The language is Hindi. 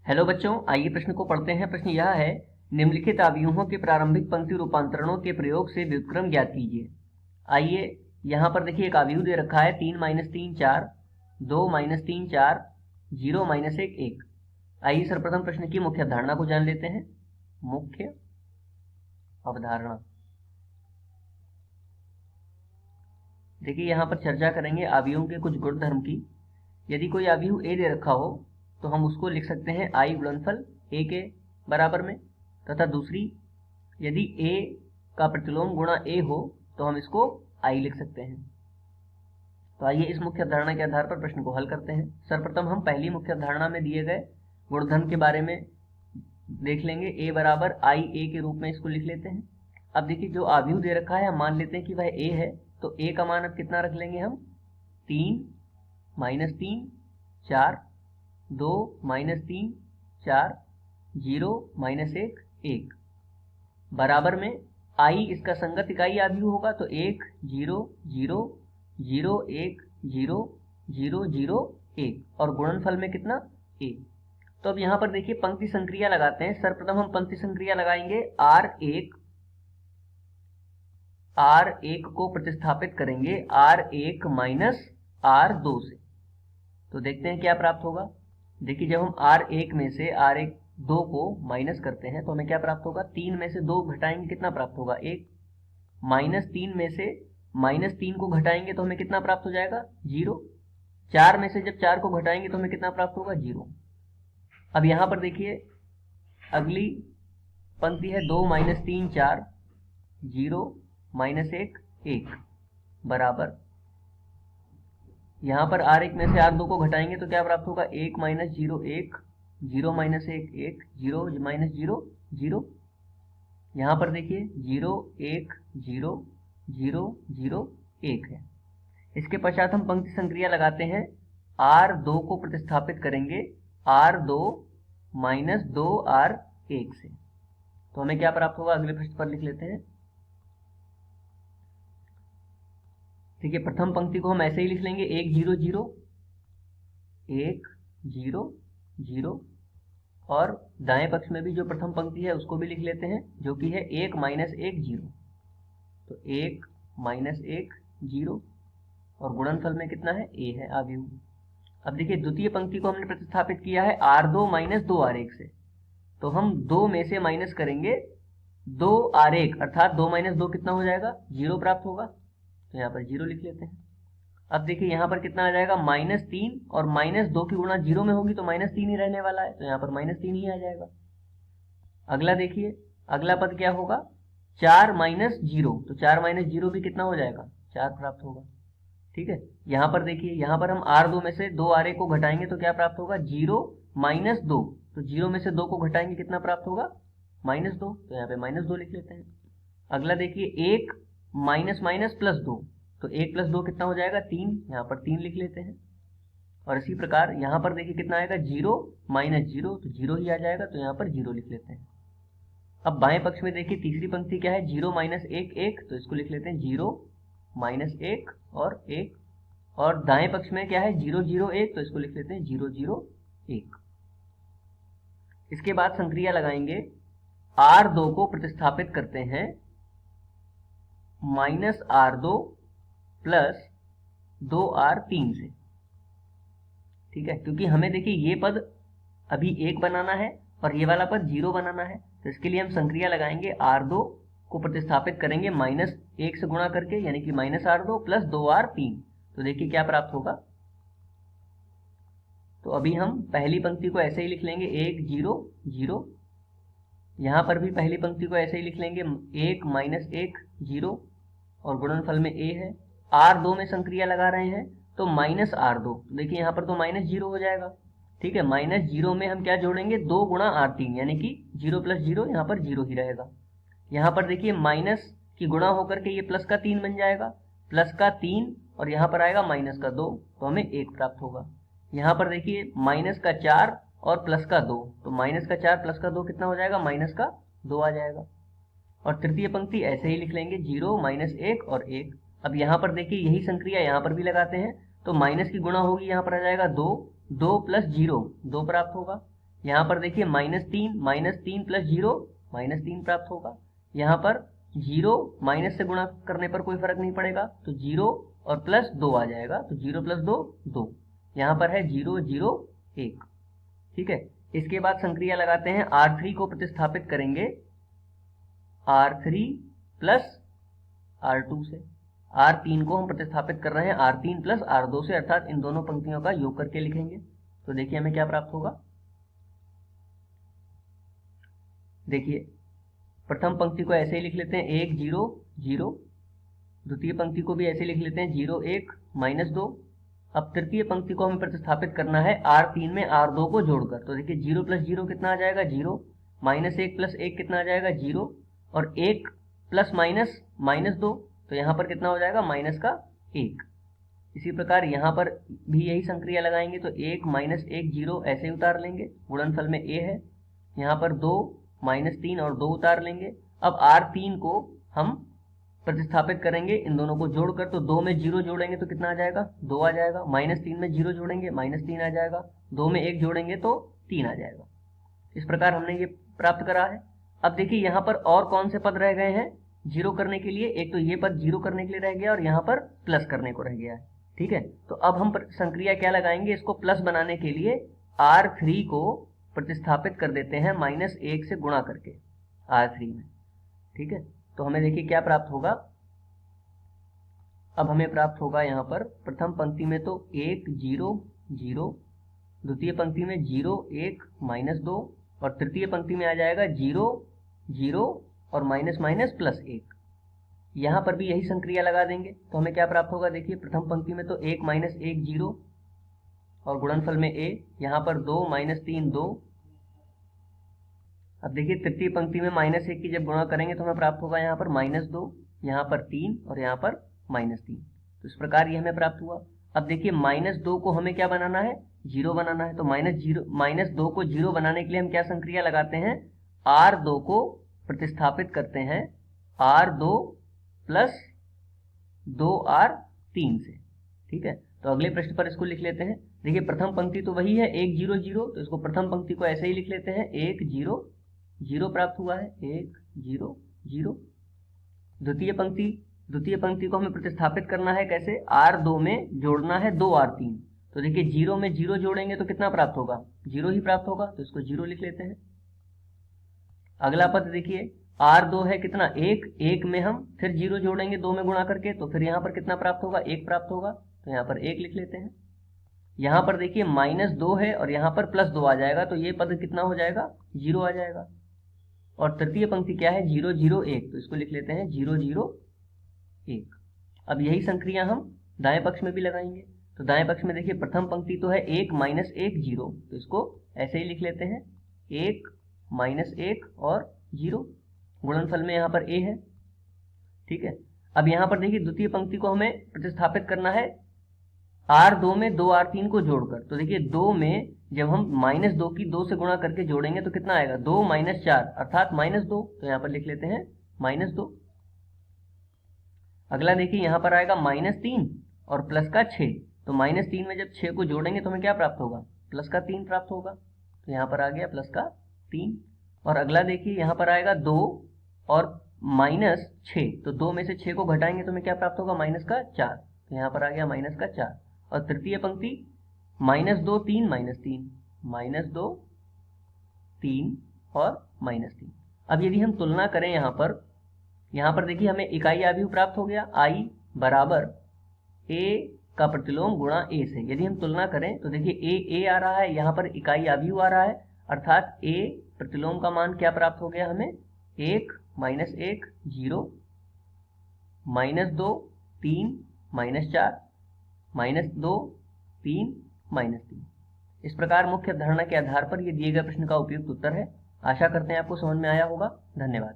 हेलो बच्चों, आइए प्रश्न को पढ़ते हैं। प्रश्न यह है, निम्नलिखित अवयवों के प्रारंभिक पंक्ति रूपांतरणों के प्रयोग से व्युत्क्रम ज्ञात कीजिए। आइए यहाँ पर देखिए, एक अवयव दे रखा है 3 - 3 4, 2 - 3 4, 0 - 1 1। आइए सर्वप्रथम प्रश्न की मुख्य अवधारणा को जान लेते हैं। मुख्य अवधारणा देखिए, यहाँ पर चर्चा करेंगे अवयवों के कुछ गुणधर्म की। यदि कोई अवयव ए दे रखा हो तो हम उसको लिख सकते हैं आई गुणनफल ए के बराबर में, तथा दूसरी, यदि ए का प्रतिलोम गुणा ए हो तो हम इसको आई लिख सकते हैं। तो आइए इस मुख्य अवधारणा के आधार पर प्रश्न को हल करते हैं। सर्वप्रथम हम पहली मुख्य अवधारणा में दिए गए गुणधर्म के बारे में देख लेंगे। ए बराबर आई ए के रूप में इसको लिख लेते हैं। अब देखिए, जो अवयव दे रखा है हम मान लेते हैं कि वह ए है, तो ए का मान अब कितना रख लेंगे हम, 3 - 3 4, 2 - 3 4, 0 - 1 1, बराबर में आई इसका संगत इकाई अवयव होगा, तो 1 0 0 0 1 0 0 0 1, और गुणनफल में कितना, ए। तो अब यहाँ पर देखिए पंक्ति संक्रिया लगाते हैं। सर्वप्रथम हम पंक्ति संक्रिया लगाएंगे। R1 को प्रतिस्थापित करेंगे R1 माइनस R2 से, तो देखते हैं क्या प्राप्त होगा। देखिए, जब हम R1 में से R2 को माइनस करते हैं तो हमें क्या प्राप्त होगा, 3 में से 2 घटाएंगे कितना प्राप्त होगा, 1। -3 में से -3 को घटाएंगे तो हमें कितना प्राप्त हो जाएगा, 0। 4 में से जब 4 को घटाएंगे तो हमें कितना प्राप्त होगा, 0। अब यहाँ पर देखिए अगली पंक्ति है 2 - 3 4, 0 - 1 1, बराबर, यहाँ पर R1 में से R2 को घटाएंगे तो क्या प्राप्त होगा, 1 - 0 1, 0 - 1 1, 0 - 0 0। यहाँ पर देखिए 0 1 0 0 0 1 है। इसके पश्चात हम पंक्ति संक्रिया लगाते हैं। R2 को प्रतिस्थापित करेंगे R2 माइनस 2R1 से, तो हमें क्या प्राप्त होगा, अगले पृष्ठ पर लिख लेते हैं। देखिए, प्रथम पंक्ति को हम ऐसे ही लिख लेंगे, 1 0 0 1 0 0, और दाएं पक्ष में भी जो प्रथम पंक्ति है उसको भी लिख लेते हैं, जो कि है 1 - 1 0, तो 1 - 1 0, और गुणनफल में कितना है, ए है अवयव। अब देखिए, द्वितीय पंक्ति को हमने प्रतिस्थापित किया है R2 माइनस 2R1 से, तो हम 2 में से माइनस करेंगे 2R1, अर्थात 2 - 2 कितना हो जाएगा, 0 प्राप्त होगा, तो यहाँ पर 0 लिख लेते हैं। अब देखिए यहाँ पर कितना आ जाएगा, -3, और -2 की गुणा 0 में होगी तो -3 ही रहने वाला है, तो यहाँ पर -3 ही आ जाएगा। अगला देखिए, अगला पद क्या होगा, 4 - 0, तो 4 - 0 भी कितना हो जाएगा, 4 प्राप्त होगा। ठीक है, यहाँ पर देखिए, यहाँ पर हम R2 में से 2R1 को घटाएंगे तो क्या प्राप्त होगा, 0 - 2, तो 0 में से 2 को घटाएंगे कितना प्राप्त होगा, -2, तो यहाँ पे -2 लिख लेते हैं। अगला देखिए, 1 - +2, तो 1 + 2 कितना हो जाएगा, 3, यहाँ पर 3 लिख लेते हैं। और इसी प्रकार यहाँ पर देखिए कितना आएगा, 0 - 0, तो 0 ही आ जाएगा, तो यहाँ पर 0 लिख लेते हैं। अब बाएं पक्ष में देखिए तीसरी पंक्ति क्या है, 0 - 1 1, तो इसको लिख लेते हैं 0 - 1 और 1, और दाएं पक्ष में क्या है, 0 0 1, तो इसको लिख लेते हैं 0 0 1। इसके बाद संक्रिया लगाएंगे, R2 को प्रतिस्थापित करते हैं -R2 प्लस 2R3 से। ठीक है, क्योंकि हमें देखिए ये पद अभी 1 बनाना है और ये वाला पद 0 बनाना है, तो इसके लिए हम संक्रिया लगाएंगे, R2 को प्रतिस्थापित करेंगे -1 से गुणा करके, यानी कि -R2 प्लस 2R3, तो देखिए क्या प्राप्त होगा। तो अभी हम पहली पंक्ति को ऐसे ही लिख लेंगे, 1 0 0, यहाँ पर भी पहली पंक्ति को ऐसे ही लिख लेंगे, 1 - 1 0, और गुणनफल में ए है। R2 में संक्रिया लगा रहे हैं तो -R2, देखिए यहाँ पर तो -0 हो जाएगा। ठीक है, -0 में हम क्या जोड़ेंगे, 2 गुणा R3, यानी कि 0 + 0, यहाँ पर 0 ही रहेगा। यहाँ पर देखिए माइनस की गुणा होकर के ये प्लस का 3 बन जाएगा, प्लस का 3, और यहाँ पर आएगा माइनस का 2, तो हमें 1 प्राप्त होगा। यहाँ पर देखिए माइनस का 4 और प्लस का 2, तो माइनस का 4 प्लस का 2 कितना हो जाएगा, -2 आ जाएगा। और तृतीय पंक्ति ऐसे ही लिख लेंगे, 0 - 1 और 1। अब यहाँ पर देखिए यही संक्रिया यहाँ पर भी लगाते हैं, तो माइनस की गुणा होगी, यहाँ पर आ जाएगा 2, 2 + 0 2 प्राप्त होगा, यहाँ पर देखिए -3 प्लस 0 -3 प्राप्त होगा। यहाँ पर 0 माइनस से गुणा करने पर कोई फर्क नहीं पड़ेगा, तो 0 और प्लस 2 आ जाएगा, तो 0 प्लस 2 2। यहाँ पर है 0 0 1। ठीक है, इसके बाद संक्रिया लगाते हैं, R3 को प्रतिस्थापित करेंगे R3 प्लस R2 से। R3 को हम प्रतिस्थापित कर रहे हैं R3 प्लस R2 से, अर्थात इन दोनों पंक्तियों का योग करके लिखेंगे। तो देखिए हमें क्या प्राप्त होगा। देखिए प्रथम पंक्ति को ऐसे ही लिख लेते हैं 1 0 0, द्वितीय पंक्ति को भी ऐसे लिख लेते हैं 0 1 -2। अब तृतीय पंक्ति को हमें प्रतिस्थापित करना है R3 में R2 को जोड़कर। तो देखिए 0 प्लस 0 कितना आ जाएगा 0, -1 प्लस 1 कितना आ जाएगा 0, और 1 प्लस माइनस -2, तो यहाँ पर कितना हो जाएगा माइनस का 1। इसी प्रकार यहाँ पर भी यही संक्रिया लगाएंगे, तो 1 -1 0 ऐसे ही उतार लेंगे, गुणनफल में a है। यहाँ पर 2 -3 और 2 उतार लेंगे। अब R3 को हम प्रतिस्थापित करेंगे इन दोनों को जोड़कर, तो 2 में 0 जोड़ेंगे तो कितना आ जाएगा 2 आ जाएगा, -3 में 0 जोड़ेंगे -3 आ जाएगा, 2 में 1 जोड़ेंगे तो 3 आ जाएगा। इस प्रकार हमने ये प्राप्त करा है। अब देखिए यहाँ पर और कौन से पद रह गए हैं जीरो करने के लिए, एक तो ये पद जीरो करने के लिए रह गया और यहाँ पर प्लस करने को रह गया है। ठीक है, तो अब हम संक्रिया क्या लगाएंगे, इसको प्लस बनाने के लिए R3 को प्रतिस्थापित कर देते हैं -1 से गुणा करके R3 में। ठीक है, तो हमें देखिए क्या प्राप्त होगा। अब हमें प्राप्त होगा यहाँ पर प्रथम पंक्ति में तो 1 0 0, द्वितीय पंक्ति में 0 1 -2, और तृतीय पंक्ति में आ जाएगा 0 0 और ±+1। यहाँ पर भी यही संक्रिया लगा देंगे, तो हमें क्या प्राप्त होगा। देखिए प्रथम पंक्ति में तो 1 -1 0 और गुणनफल में a, यहाँ पर 2 -3 2। अब देखिए तृतीय पंक्ति में -1 की जब गुणा करेंगे तो हमें प्राप्त होगा यहाँ पर -2, यहाँ पर 3 और यहाँ पर -3। तो इस प्रकार ये हमें प्राप्त हुआ। अब देखिए -2 को हमें क्या बनाना है, 0 बनाना है। तो -2 को 0 बनाने के लिए हम क्या संक्रिया लगाते हैं, R2 को प्रतिस्थापित करते हैं R2 प्लस 2R3 से। ठीक है, तो अगले पृष्ठ पर इसको लिख लेते हैं। देखिए प्रथम पंक्ति तो वही है 1 0 0, तो इसको प्रथम पंक्ति को ऐसे ही लिख लेते हैं 1 0 0 प्राप्त हुआ है 1 0 0। द्वितीय पंक्ति को हमें प्रतिस्थापित करना है कैसे, R2 में जोड़ना है 2R3। तो देखिए 0 में 0 जोड़ेंगे तो कितना प्राप्त होगा, 0 ही प्राप्त होगा, तो इसको 0 लिख लेते हैं। अगला पद देखिए R2 है कितना 1 में हम फिर 0 जोड़ेंगे 2 में गुणा करके, तो फिर यहाँ पर कितना प्राप्त होगा 1 प्राप्त होगा, तो यहाँ पर 1 लिख लेते हैं। यहाँ पर देखिए -2 है और यहाँ पर +2 आ जाएगा, तो ये पद कितना हो जाएगा 0 आ जाएगा। और तृतीय पंक्ति क्या है 0 0 1, तो इसको लिख लेते हैं 0 0 1। अब यही संक्रिया हम दाएं पक्ष में भी लगाएंगे। तो दाएं पक्ष में देखिए प्रथम पंक्ति तो है 1 -1 0, तो इसको ऐसे ही लिख लेते हैं 1 -1 और 0, गुणनफल में यहाँ पर a है। ठीक है, अब यहाँ पर देखिए द्वितीय पंक्ति को हमें प्रतिस्थापित करना है R2 में 2R3 को जोड़कर। तो देखिए 2 में जब हम -2 की 2 से गुणा करके जोड़ेंगे तो कितना आएगा 2 -4 अर्थात -2, तो यहाँ पर लिख लेते हैं -2। अगला देखिए यहाँ पर आएगा -3 और प्लस का 6, तो -3 में जब 6 को जोड़ेंगे तो हमें क्या प्राप्त होगा, प्लस का 3 प्राप्त होगा, तो यहाँ पर आ गया प्लस का 3। और अगला देखिए यहाँ पर आएगा 2 और -6, तो 2 में से 6 को घटाएंगे तो हमें क्या प्राप्त होगा -4, तो यहाँ पर आ गया -4। और तृतीय पंक्ति -2 3 -3 -2 3 और -3। अब यदि हम तुलना करें यहाँ पर देखिए हमें इकाई आव्यूह प्राप्त हो गया I बराबर a का प्रतिलोम गुणा a से। यदि हम तुलना करें तो देखिए a आ रहा है, यहाँ पर इकाई आव्यूह आ रहा है, अर्थात a प्रतिलोम का मान क्या प्राप्त हो गया हमें 1 -1 0 -2 3 -4 -2 3 -3। इस प्रकार मुख्य धारणा के आधार पर ये दिए गए प्रश्न का उपयुक्त उत्तर है। आशा करते हैं आपको समझ में आया होगा। धन्यवाद।